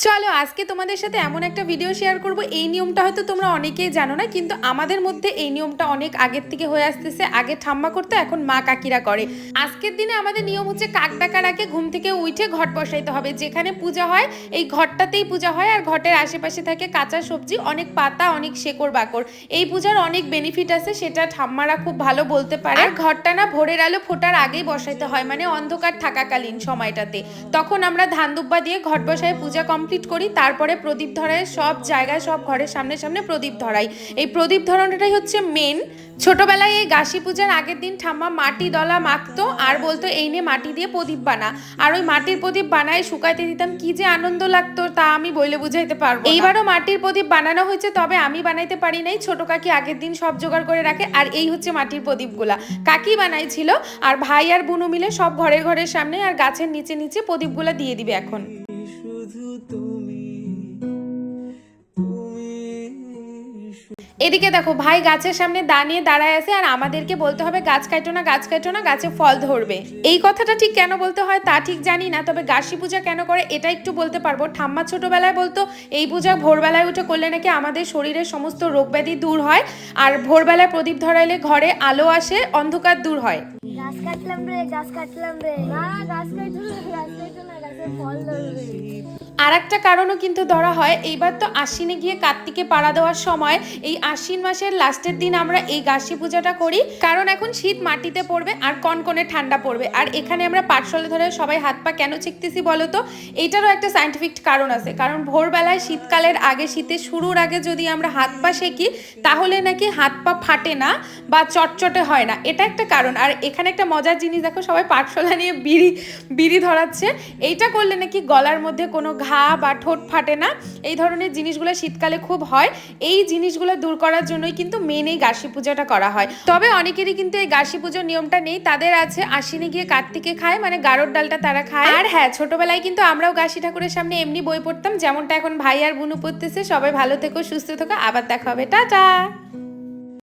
চলো আজকে তোমাদের সাথে এমন একটা ভিডিও শেয়ার করব। এই নিয়মটা হয়তো তোমরা অনেকেই জানো না, কিন্তু আমাদের মধ্যে এই নিয়মটা অনেক আগের থেকে হয়ে আসতেছে। আগে ঠাম্মা করতে, এখন মা কাকিরা করে। আজকের দিনে আমাদের নিয়ম হচ্ছে কাক ডাকার আগে ঘুম থেকে উঠে ঘট বসাইতে হবে। যেখানে পূজা হয় এই ঘরটাতেই পূজা হয়, আর ঘটের আশেপাশে থাকে কাঁচা সবজি, অনেক পাতা, অনেক শেকড় বাকড়। এই পূজার অনেক বেনিফিট আছে, সেটা ঠাম্মারা খুব ভালো বলতে পারে। আর ঘরটা না ভোরের আলো ফোটার আগেই বসাইতে হয়, মানে অন্ধকার থাকাকালীন সময়টাতে। তখন আমরা ধান দুব্বা দিয়ে ঘট বসায় পূজা কমপ্লিট করি। তারপরে প্রদীপ ধরায় সব জায়গায়, সব ঘরের সামনে সামনে প্রদীপ ধরাই। এই প্রদীপ ধরানোটাই হচ্ছে মেন। ছোটবেলায় এই গাছি পূজার আগের দিন ঠাম্মা মাটি দলা মাখতো আর বলতো এই নে মাটি দিয়ে প্রদীপ বানা। আর ওই মাটির প্রদীপ বানায় শুকাইতে দিতাম, কি যে আনন্দ লাগতো তা আমি বলে বুঝাইতে পারবো। এইবারও মাটির প্রদীপ বানানো হয়েছে, তবে আমি বানাইতে পারি নাই। ছোট কাকি আগের দিন সব জোগাড় করে রাখে। আর এই হচ্ছে মাটির প্রদীপগুলা কাকি বানাইছিল, আর ভাই আর বুনু মিলে সব ঘরের ঘরের সামনে আর গাছের নিচে নিচে প্রদীপগুলা দিয়ে দিবে এখন। এদিকে দেখো ভাই গাছের সামনে দাঁড়ায় আছে, আর আমাদেরকে বলতে হবে গাছ কাটো না, গাছ কাটো না, গাছে ফল ধরবে। এই কথাটা ঠিক কেন বলতে হয় তা ঠিক জানি না, তবে গাছি পূজা কেন করে এটা একটু বলতে পারবো। ঠাম্মা ছোটবেলায় বলতো এই পূজা ভোরবেলায় উঠে করলে নাকি আমাদের শরীরের সমস্ত রোগ ব্যাধি দূর হয়, আর ভোরবেলায় প্রদীপ ধরাইলে ঘরে আলো আসে, অন্ধকার দূর হয়। গাছ কাটলাম রে, গাছ কাটলাম রে, না গাছ কাটলো না, গাছ কাটলো না, গাছে ফল ধরবে। আর একটা কারণও কিন্তু ধরা হয়। এইবার তো আশ্বিনে গিয়ে কার্তিকে পাড়া দেওয়ার সময় এই আশ্বিন মাসের লাস্টের দিন আমরা এই গাছি পূজাটা করি, কারণ এখন শীত মাটিতে পড়বে আর কনকনে ঠান্ডা পড়বে। আর এখানে আমরা পাটশালে ধরে সবাই হাত পা কেন ছেঁকতেছি বলো তো? এইটারও একটা সাইন্টিফিক কারণ আছে। কারণ ভোরবেলায় শীতকালের আগে, শীতের শুরুর আগে যদি আমরা হাত পা সেঁকি, তাহলে নাকি হাত পা ফাটে না বা চটচটে হয় না, এটা একটা কারণ। আর এখানে একটা মজার জিনিস দেখো, সবাই পাটশালা নিয়ে বিড়ি ধরাচ্ছে। এইটা করলে নাকি গলার মধ্যে কোনো ঘা বা ঠোঁট ফাটে না। এই ধরনের জিনিসগুলো শীতকালে খুব হয়। এই জিনিসগুলো দূর করার জন্যই কিন্তু মেন এই গাছি পূজাটা করা হয়। তবে অনেকেরই কিন্তু এই গাছি পুজোর নিয়মটা নেই, তাদের আছে আশ্বিনে গিয়ে কার্তিকে খায়, মানে গারোর ডালটা তারা খায়। আর হ্যাঁ, ছোটবেলায় কিন্তু আমরাও গাছি ঠাকুরের সামনে এমনি বই পড়তাম, যেমনটা এখন ভাই আর বুনু পড়তেছে। সবাই ভালো থেকো, সুস্থ থেকো, আবার দেখা হবে, টাটা।